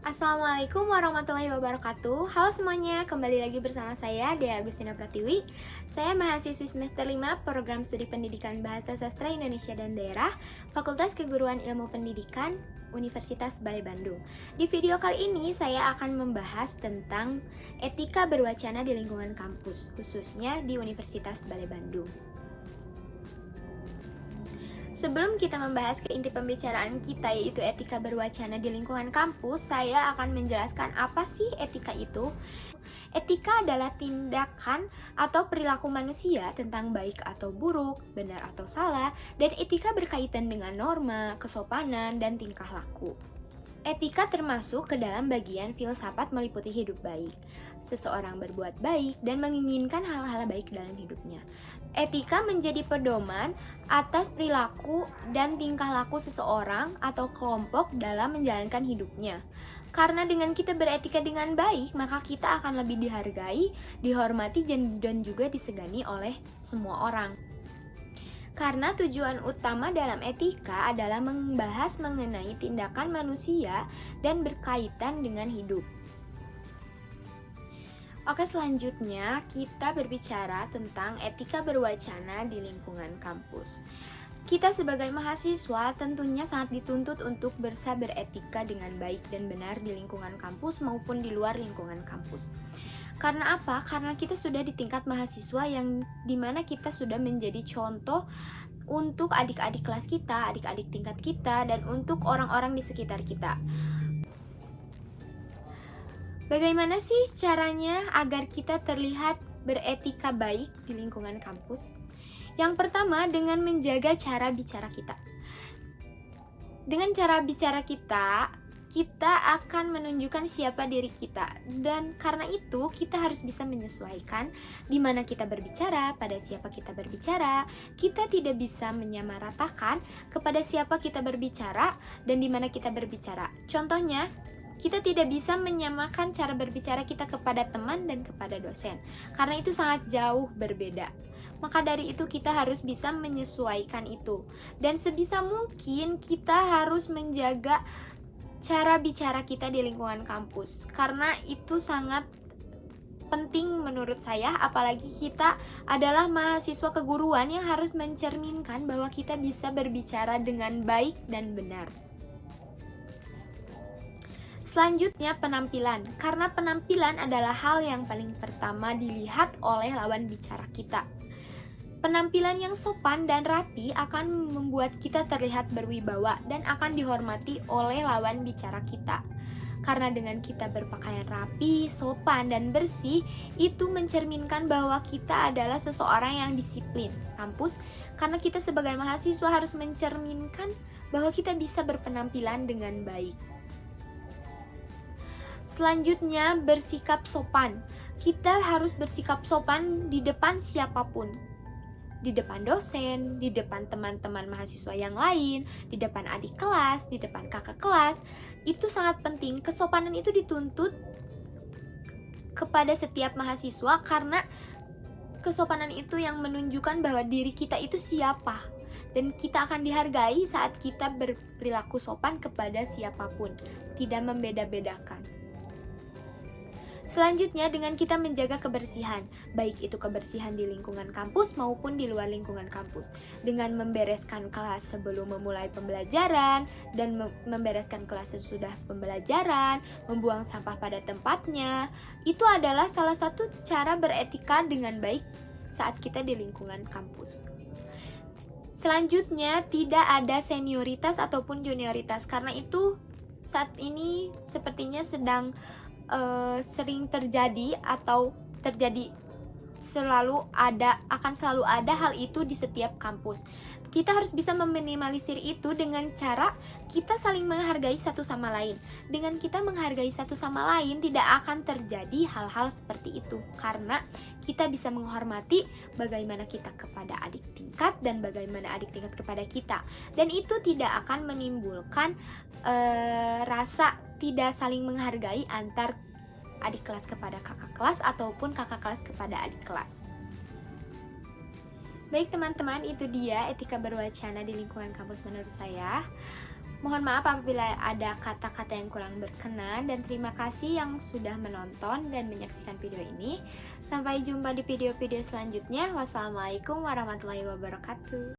Assalamualaikum warahmatullahi wabarakatuh. Halo semuanya, kembali lagi bersama saya Dea Agustina Pratiwi. Saya mahasiswi semester 5 Program Studi Pendidikan Bahasa Sastra Indonesia dan Daerah, Fakultas Keguruan Ilmu Pendidikan, Universitas Balai Bandung. Di video kali ini saya akan membahas tentang etika berwacana di lingkungan kampus, khususnya di Universitas Balai Bandung. Sebelum kita membahas ke inti pembicaraan kita, yaitu etika berwacana di lingkungan kampus, saya akan menjelaskan apa sih etika itu. Etika adalah tindakan atau perilaku manusia tentang baik atau buruk, benar atau salah, dan etika berkaitan dengan norma, kesopanan, dan tingkah laku. Etika termasuk ke dalam bagian filsafat meliputi hidup baik. Seseorang berbuat baik dan menginginkan hal-hal baik dalam hidupnya. Etika menjadi pedoman atas perilaku dan tingkah laku seseorang atau kelompok dalam menjalankan hidupnya. Karena dengan kita beretika dengan baik, maka kita akan lebih dihargai, dihormati, dan juga disegani oleh semua orang. Karena tujuan utama dalam etika adalah membahas mengenai tindakan manusia dan berkaitan dengan hidup. Oke, selanjutnya kita berbicara tentang etika berwacana di lingkungan kampus. Kita sebagai mahasiswa tentunya sangat dituntut untuk bisa beretika dengan baik dan benar di lingkungan kampus maupun di luar lingkungan kampus. Karena apa? Karena kita sudah di tingkat mahasiswa yang dimana kita sudah menjadi contoh untuk adik-adik kelas kita, adik-adik tingkat kita, dan untuk orang-orang di sekitar kita. Bagaimana sih caranya agar kita terlihat beretika baik di lingkungan kampus? Yang pertama, dengan menjaga cara bicara kita. Dengan cara bicara kita akan menunjukkan siapa diri kita. Dan karena itu, kita harus bisa menyesuaikan di mana kita berbicara, pada siapa kita berbicara. Kita tidak bisa menyamaratakan kepada siapa kita berbicara dan di mana kita berbicara. Contohnya, kita tidak bisa menyamakan cara berbicara kita kepada teman dan kepada dosen, karena itu sangat jauh berbeda. Maka dari itu kita harus bisa menyesuaikan itu. Dan sebisa mungkin kita harus menjaga cara bicara kita di lingkungan kampus, karena itu sangat penting menurut saya, apalagi kita adalah mahasiswa keguruan yang harus mencerminkan bahwa kita bisa berbicara dengan baik dan benar. Selanjutnya, penampilan. Karena penampilan adalah hal yang paling pertama dilihat oleh lawan bicara kita. Penampilan yang sopan dan rapi akan membuat kita terlihat berwibawa dan akan dihormati oleh lawan bicara kita. Karena dengan kita berpakaian rapi, sopan, dan bersih, itu mencerminkan bahwa kita adalah seseorang yang disiplin kampus, karena kita sebagai mahasiswa harus mencerminkan bahwa kita bisa berpenampilan dengan baik. Selanjutnya, bersikap sopan. Kita harus bersikap sopan di depan siapapun. Di depan dosen, di depan teman-teman mahasiswa yang lain, di depan adik kelas, di depan kakak kelas. Itu sangat penting. Kesopanan itu dituntut kepada setiap mahasiswa karena kesopanan itu yang menunjukkan bahwa diri kita itu siapa. Dan kita akan dihargai saat kita berperilaku sopan kepada siapapun, tidak membeda-bedakan. Selanjutnya, dengan kita menjaga kebersihan, baik itu kebersihan di lingkungan kampus maupun di luar lingkungan kampus, dengan membereskan kelas sebelum memulai pembelajaran dan membereskan kelas sesudah pembelajaran, membuang sampah pada tempatnya, itu adalah salah satu cara beretika dengan baik saat kita di lingkungan kampus. Selanjutnya, tidak ada senioritas ataupun junioritas, karena itu saat ini sepertinya sering terjadi atau terjadi akan selalu ada hal itu di setiap kampus. Kita harus bisa meminimalisir itu dengan cara kita saling menghargai satu sama lain. Dengan kita menghargai satu sama lain, tidak akan terjadi hal-hal seperti itu, karena kita bisa menghormati bagaimana kita kepada adik tingkat dan bagaimana adik tingkat kepada kita. Dan itu tidak akan menimbulkan rasa tidak saling menghargai antar adik kelas kepada kakak kelas ataupun kakak kelas kepada adik kelas. Baik teman-teman, itu dia etika berwacana di lingkungan kampus menurut saya. Mohon maaf apabila ada kata-kata yang kurang berkenan, dan terima kasih yang sudah menonton dan menyaksikan video ini. Sampai jumpa di video-video selanjutnya. Wassalamualaikum warahmatullahi wabarakatuh.